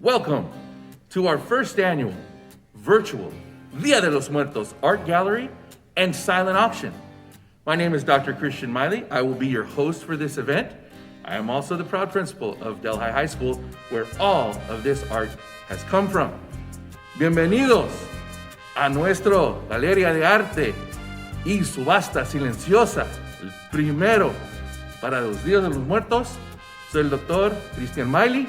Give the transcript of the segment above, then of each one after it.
Welcome to our first annual virtual Dia de los Muertos Art Gallery and silent auction. My name is Dr. Christian Miley. I will be your host for this event. I am also the proud principal of Delhi High School, where all of this art has come from. Bienvenidos a nuestro Galería de Arte y Subasta Silenciosa, el primero para los Días de los Muertos. Soy el Dr. Christian Miley.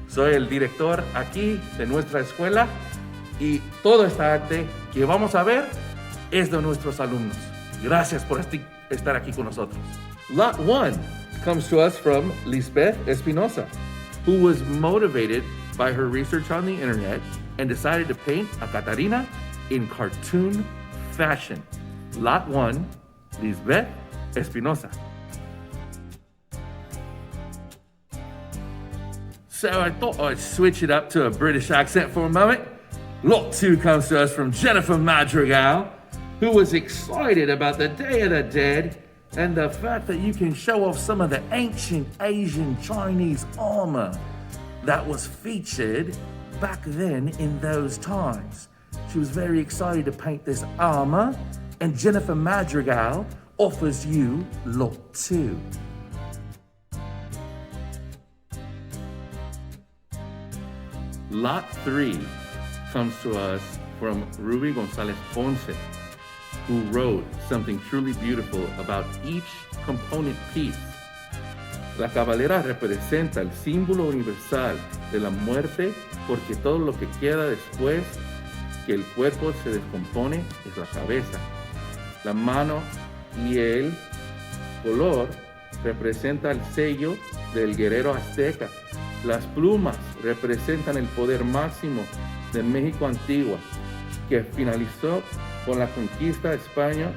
Soy el director aquí de nuestra escuela y todo esta arte que vamos a ver es de nuestros alumnos. Gracias por estar aquí con nosotros. Lot 1 comes to us from Lisbeth Espinosa, who was motivated by her research on the internet and decided to paint a Catarina in cartoon fashion. Lot 1, Lisbeth Espinosa. So I thought I'd switch it up to a British accent for a moment. Lot 2 comes to us from Jennifer Madrigal, who was excited about the Day of the Dead and the fact that you can show off some of the ancient Asian Chinese armor that was featured back then in those times. She was very excited to paint this armor, and Jennifer Madrigal offers you Lot 2. Lot 3 comes to us from Ruby Gonzalez Ponce, who wrote something truly beautiful about each component piece. La cabalera representa el símbolo universal de la muerte porque todo lo que queda después que el cuerpo se descompone es la cabeza. La mano y el color representa el sello del guerrero azteca. Las plumas representan el poder máximo de México Antigua, que finalizó con la conquista de España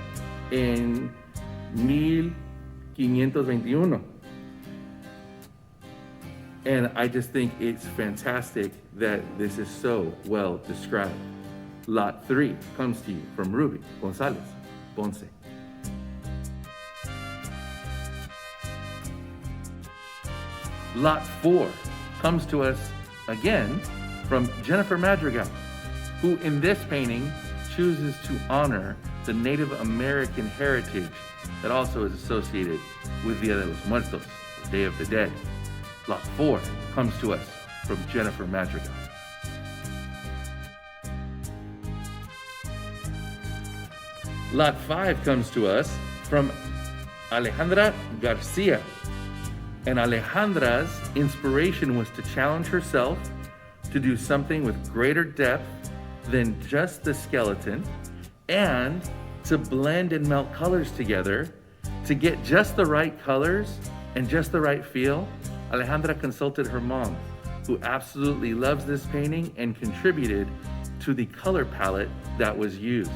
en 1521. And I just think it's fantastic that this is so well described. Lot 3 comes to you from Ruby Gonzalez Ponce. Lot 4 comes to us again from Jennifer Madrigal, who in this painting chooses to honor the Native American heritage that also is associated with Dia de los Muertos, the Day of the Dead. Lot 4 comes to us from Jennifer Madrigal. Lot 5 comes to us from Alejandra Garcia. And Alejandra's inspiration was to challenge herself to do something with greater depth than just the skeleton and to blend and melt colors together to get just the right colors and just the right feel. Alejandra consulted her mom, who absolutely loves this painting and contributed to the color palette that was used.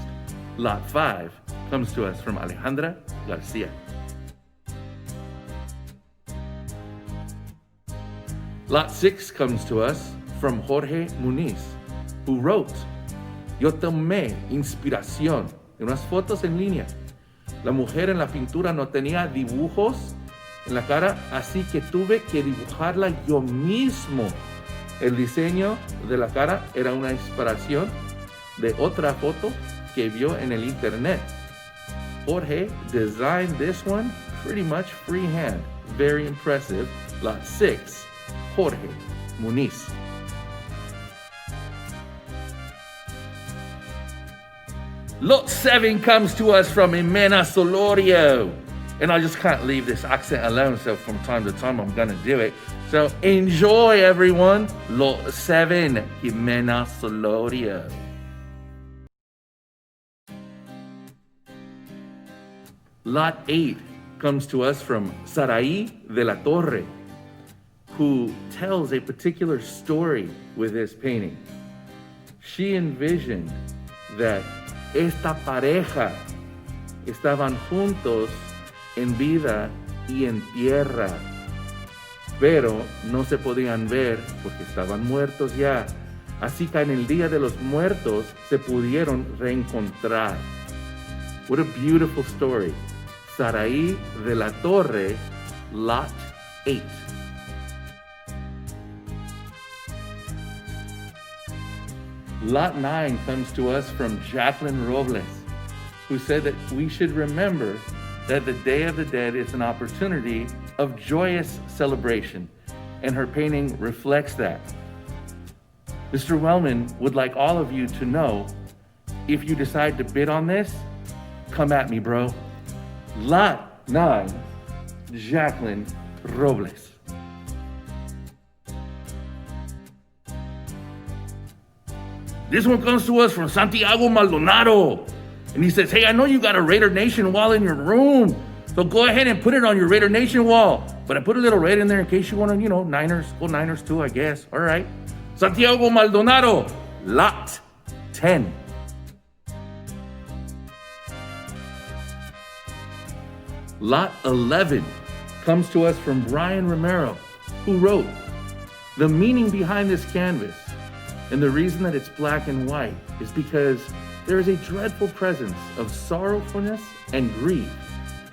Lot 5 comes to us from Alejandra Garcia. Lot 6 comes to us from Jorge Muniz, who wrote, Yo tomé inspiración de unas fotos en línea. La mujer en la pintura no tenía dibujos en la cara, así que tuve que dibujarla yo mismo. El diseño de la cara era una inspiración de otra foto que vio en el internet. Jorge designed this one pretty much freehand. Very impressive. Lot 6. Jorge Muniz. Lot 7 comes to us from Jimena Solorio. And I just can't leave this accent alone, so from time to time I'm gonna do it. So enjoy, everyone. Lot 7, Jimena Solorio. Lot 8 comes to us from Saraí de la Torre, who tells a particular story with this painting. She envisioned that esta pareja estaban juntos en vida y en tierra, pero no se podían ver porque estaban muertos ya. Así que en el Día de los Muertos se pudieron reencontrar. What a beautiful story. Saraí de la Torre, Lot 8. Lot 9 comes to us from Jacqueline Robles, who said that we should remember that the Day of the Dead is an opportunity of joyous celebration, and her painting reflects that. Mr. Wellman would like all of you to know, if you decide to bid on this, come at me, bro. Lot 9, Jacqueline Robles. This one comes to us from Santiago Maldonado. And he says, hey, I know you got a Raider Nation wall in your room, so go ahead and put it on your Raider Nation wall. But I put a little red in there in case you want to, Niners, go Niners too, I guess. All right. Santiago Maldonado, Lot 10. Lot 11 comes to us from Brian Romero, who wrote, the meaning behind this canvas and the reason that it's black and white is because there is a dreadful presence of sorrowfulness and grief.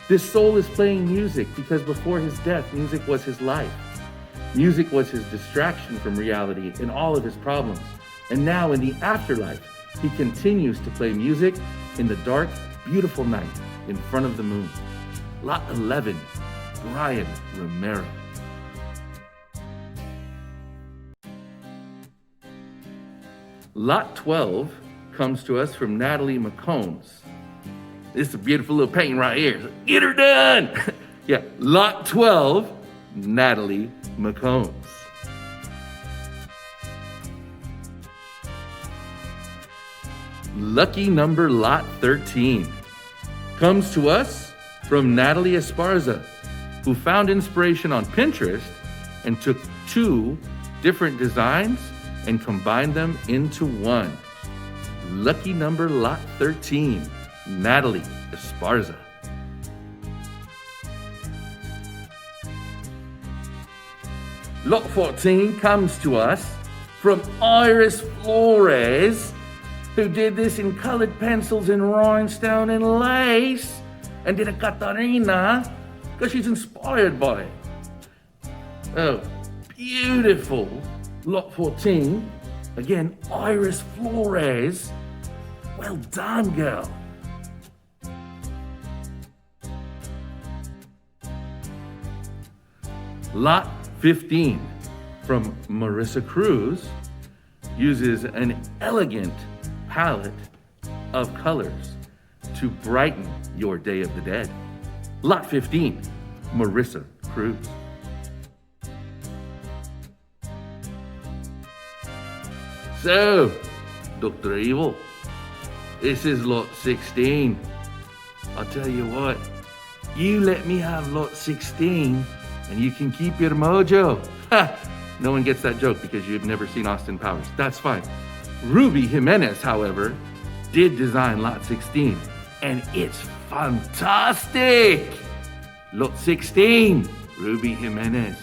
This soul is playing music because before his death, music was his life. Music was his distraction from reality and all of his problems. And now in the afterlife, he continues to play music in the dark, beautiful night in front of the moon. Lot 11, Brian Romero. Lot 12 comes to us from Natalie McCombs. This is a beautiful little painting right here. Get her done! Yeah, Lot 12, Natalie McCombs. Lucky number Lot 13 comes to us from Natalie Esparza, who found inspiration on Pinterest and took 2 different designs and combined them into one. Lucky number Lot 13, Natalie Esparza. Lot 14 comes to us from Iris Flores, who did this in colored pencils and rhinestone and lace, and did a Catarina because she's inspired by it. Oh, beautiful. Lot 14, again, Iris Flores. Well done, girl. Lot 15 from Marissa Cruz uses an elegant palette of colors to brighten your Day of the Dead. Lot 15, Marissa Cruz. So, Dr. Evil, this is Lot 16. I'll tell you what, you let me have Lot 16 and you can keep your mojo. Ha! No one gets that joke because you've never seen Austin Powers. That's fine. Ruby Jimenez, however, did design Lot 16, and it's fantastic. Lot 16, Ruby Jimenez.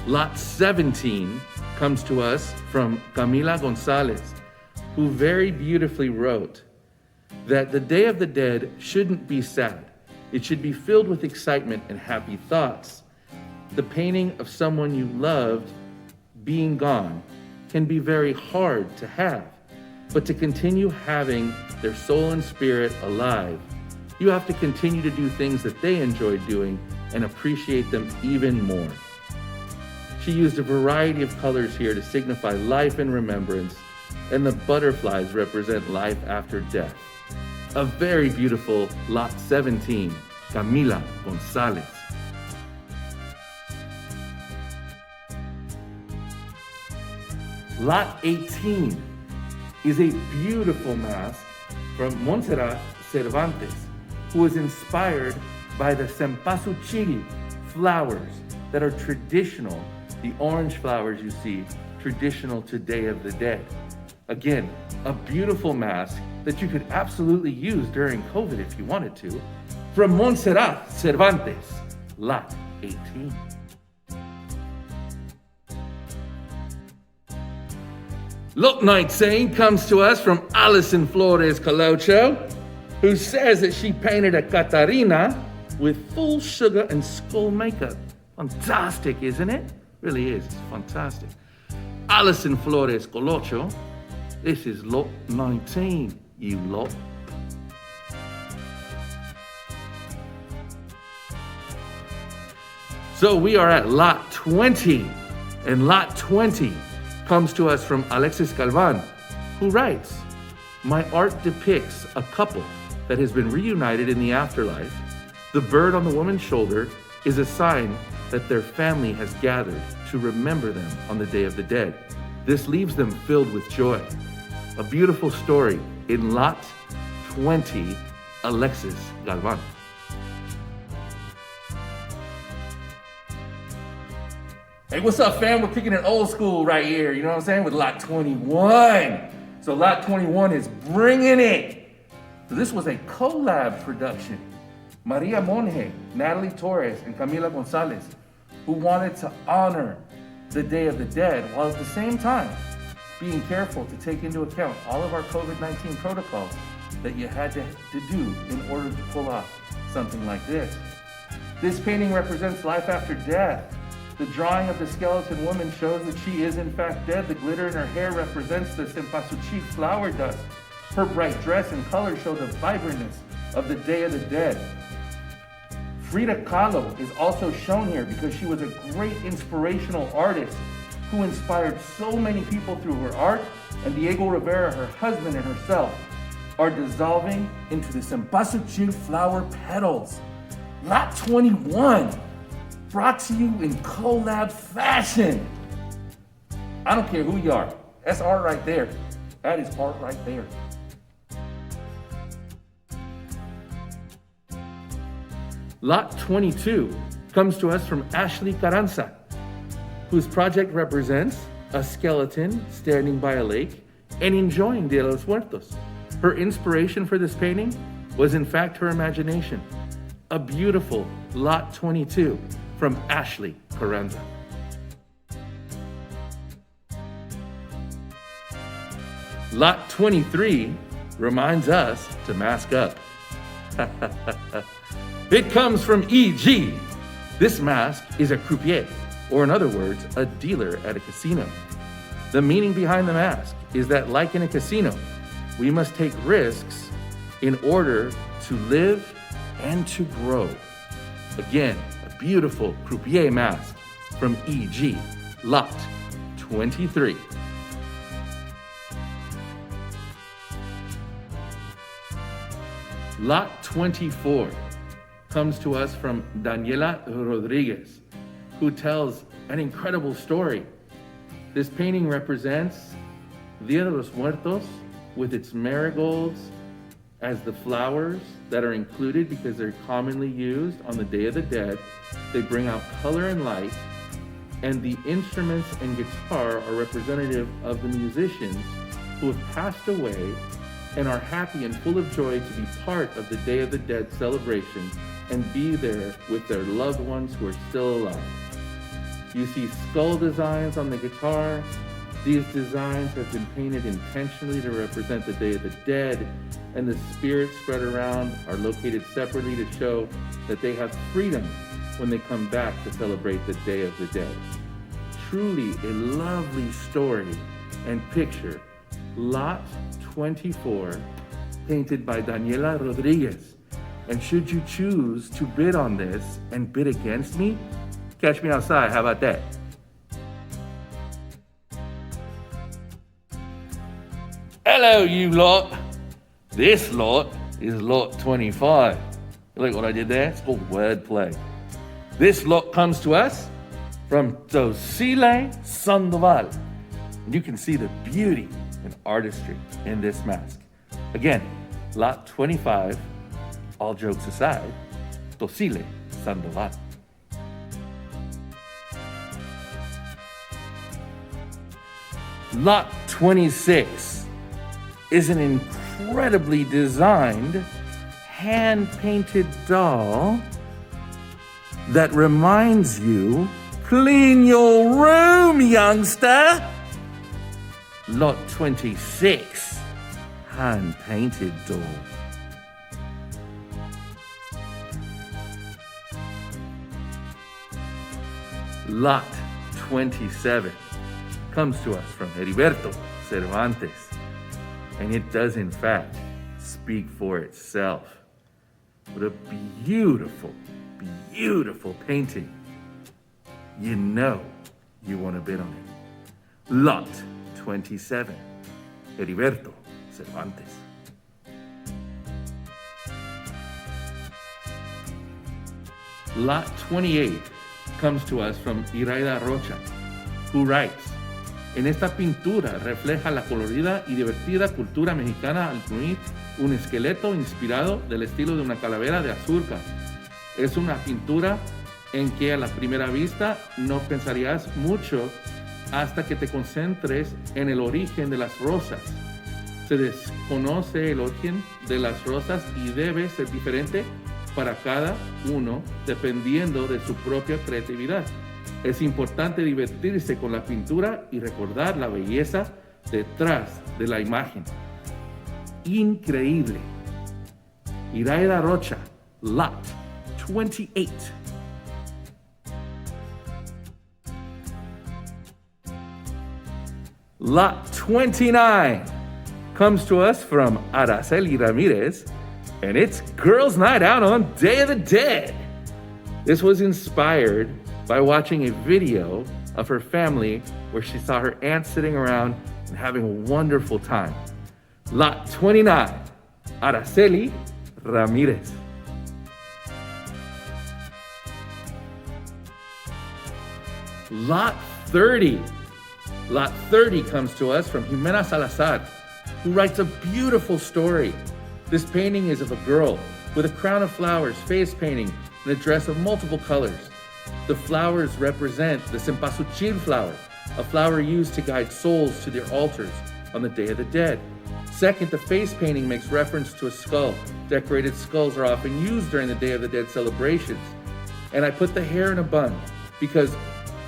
Lot 17 comes to us from Camila Gonzalez, who very beautifully wrote that the Day of the Dead shouldn't be sad. It should be filled with excitement and happy thoughts. The painting of someone you loved being gone can be very hard to have, but to continue having their soul and spirit alive, you have to continue to do things that they enjoyed doing and appreciate them even more. She used a variety of colors here to signify life and remembrance, and the butterflies represent life after death. A very beautiful Lot 17, Camila Gonzalez. Lot 18 is a beautiful mask from Montserrat Cervantes, who was inspired by the cempasúchil flowers that are traditional, the orange flowers you see, traditional to Day of the Dead. Again, a beautiful mask that you could absolutely use during COVID if you wanted to. From Montserrat Cervantes, Lot 18. Lot 19 comes to us from Alison Flores Calocho, who says that she painted a Catarina with full sugar and skull makeup. Fantastic, isn't it? Really is. It's fantastic. Alison Flores Colocho. This is lot 19, you lot. So we are at lot 20, and lot 20 comes to us from Alexis Galvan, who writes, "My art depicts a couple that has been reunited in the afterlife. The bird on the woman's shoulder is a sign that their family has gathered to remember them on the Day of the Dead. This leaves them filled with joy." A beautiful story in lot 20, Alexis Galvan. Hey, what's up, fam? We're kicking it old school right here, you know what I'm saying, with lot 21. So lot 21 is bringing it. So this was a collab production. Maria Monge, Natalie Torres, and Camila Gonzalez, who wanted to honor the Day of the Dead while at the same time being careful to take into account all of our COVID-19 protocols that you had to do in order to pull off something like this. This painting represents life after death. The drawing of the skeleton woman shows that she is in fact dead. The glitter in her hair represents the cempasúchil flower dust. Her bright dress and color show the vibrantness of the Day of the Dead. Frida Kahlo is also shown here because she was a great inspirational artist who inspired so many people through her art, and Diego Rivera, her husband, and herself are dissolving into the cempasúchil flower petals. Lot 21. Brought to you in collab fashion. I don't care who you are. That's art right there. That is art right there. Lot 22 comes to us from Ashley Carranza, whose project represents a skeleton standing by a lake and enjoying Dia de los Muertos. Her inspiration for this painting was in fact her imagination. A beautiful lot 22 from Ashley Carranza. Lot 23 reminds us to mask up. It comes from E.G. This mask is a croupier, or in other words, a dealer at a casino. The meaning behind the mask is that, like in a casino, we must take risks in order to live and to grow. Again, a beautiful croupier mask from E.G. Lot 23. Lot 24 comes to us from Daniela Rodriguez, who tells an incredible story. This painting represents Dia de los Muertos with its marigolds as the flowers that are included because they're commonly used on the Day of the Dead. They bring out color and light, and the instruments and guitar are representative of the musicians who have passed away and are happy and full of joy to be part of the Day of the Dead celebration and be there with their loved ones who are still alive. You see skull designs on the guitar. These designs have been painted intentionally to represent the Day of the Dead, and the spirits spread around are located separately to show that they have freedom when they come back to celebrate the Day of the Dead. Truly a lovely story and picture. Lot 24, painted by Daniela Rodriguez. And should you choose to bid on this and bid against me, catch me outside. How about that? Hello, you lot. This lot is lot 25. Look what I did there? It's called wordplay. This lot comes to us from Docile Sandoval. And you can see the beauty and artistry in this mask. Again, lot 25, all jokes aside, Docile Sandoval. Lot 26 is an incredibly designed, hand-painted doll that reminds you, clean your room, youngster. Lot 26, hand-painted doll. Lot 27 comes to us from Heriberto Cervantes, and it does in fact speak for itself. What a beautiful, beautiful painting. You know you want to bid on it. Lot 27, Heriberto Cervantes. Lot 28 comes to us from Iraida Rocha, who writes, en esta pintura refleja la colorida y divertida cultura mexicana al incluir un esqueleto inspirado del estilo de una calavera de azurca. Es una pintura en que a la primera vista no pensarías mucho hasta que te concentres en el origen de las rosas. Se desconoce el origen de las rosas y debe ser diferente para cada uno dependiendo de su propia creatividad. Es importante divertirse con la pintura y recordar la belleza detrás de la imagen. Increíble. Iraida Rocha, Lot 28. Lot 29 comes to us from Araceli Ramirez, and it's Girls' Night Out on Day of the Dead. This was inspired by watching a video of her family where she saw her aunt sitting around and having a wonderful time. Lot 29, Araceli Ramirez. Lot 30. Lot 30 comes to us from Jimena Salazar, who writes a beautiful story. This painting is of a girl with a crown of flowers, face painting, and a dress of multiple colors. The flowers represent the cempasúchil flower, a flower used to guide souls to their altars on the Day of the Dead. Second, the face painting makes reference to a skull. Decorated skulls are often used during the Day of the Dead celebrations. And I put the hair in a bun because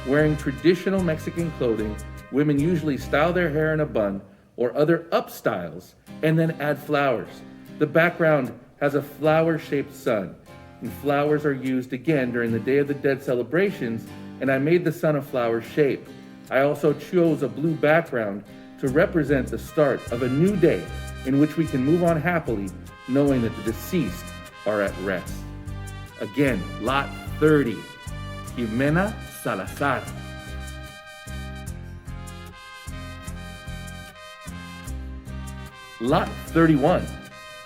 wearing traditional Mexican clothing, women usually style their hair in a bun or other up styles and then add flowers. The background has a flower-shaped sun, and flowers are used again during the Day of the Dead celebrations, and I made the sun a flower shape. I also chose a blue background to represent the start of a new day in which we can move on happily, knowing that the deceased are at rest. Again, Lot 30, Jimena Salazar. Lot 31.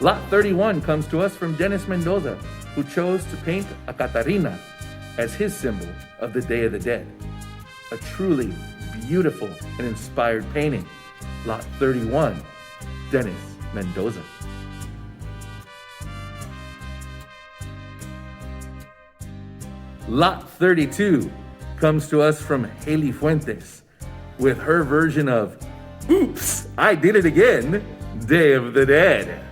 Lot 31 comes to us from Dennis Mendoza, who chose to paint a Catarina as his symbol of the Day of the Dead. A truly beautiful and inspired painting. Lot 31, Dennis Mendoza. Lot 32 comes to us from Haley Fuentes with her version of Oops, I Did It Again, Day of the Dead.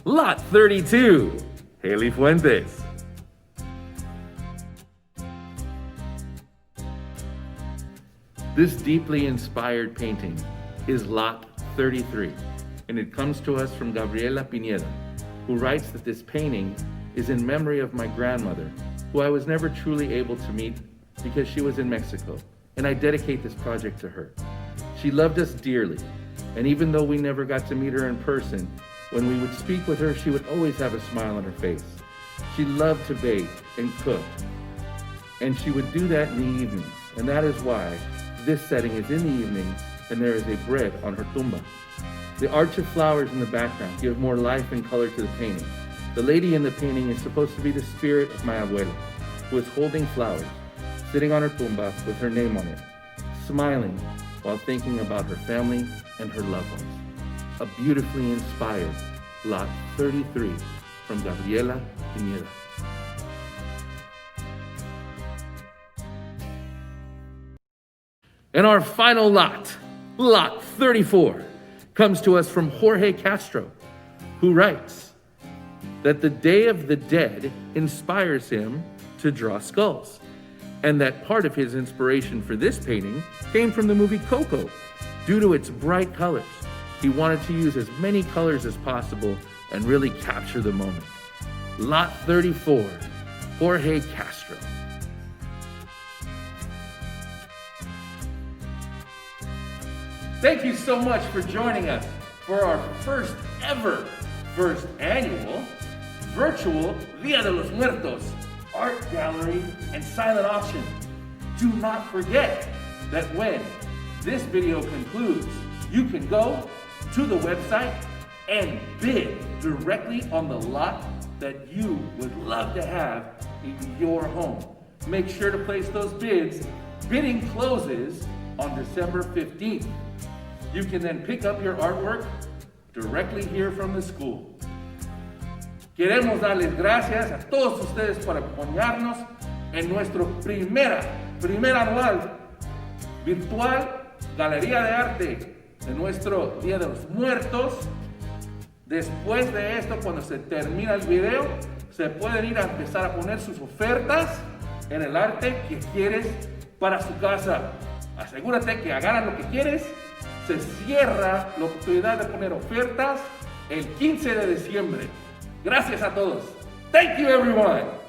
Lot 32, Haley Fuentes. This deeply inspired painting is Lot 33, and it comes to us from Gabriela Pineda, who writes that this painting is in memory of my grandmother, who I was never truly able to meet because she was in Mexico, and I dedicate this project to her. She loved us dearly, and even though we never got to meet her in person, when we would speak with her, she would always have a smile on her face. She loved to bake and cook, and she would do that in the evenings, and that is why this setting is in the evenings and there is a bread on her tumba. The arch of flowers in the background give more life and color to the painting. The lady in the painting is supposed to be the spirit of my abuela, who is holding flowers, sitting on her tumba with her name on it, smiling while thinking about her family and her loved ones. A beautifully inspired Lot 33 from Gabriela Pineda. And our final lot, Lot 34, comes to us from Jorge Castro, who writes that the Day of the Dead inspires him to draw skulls, and that part of his inspiration for this painting came from the movie Coco. Due to its bright colors, he wanted to use as many colors as possible and really capture the moment. Lot 34, Jorge Castro. Thank you so much for joining us for our first annual virtual Dia de los Muertos Art Gallery and silent auction. Do not forget that when this video concludes, you can go to the website and bid directly on the lot that you would love to have in your home. Make sure to place those bids. Bidding closes on December 15th. You can then pick up your artwork directly here from the school. Queremos darles gracias a todos ustedes por acompañarnos en nuestro primer anual virtual Galería de Arte de nuestro Día de los Muertos. Después de esto, cuando se termina el video, se pueden ir a empezar a poner sus ofertas en el arte que quieres para su casa. Asegúrate que agarran lo que quieres. Se cierra la oportunidad de poner ofertas el 15 de diciembre. Gracias a todos. Thank you, everyone.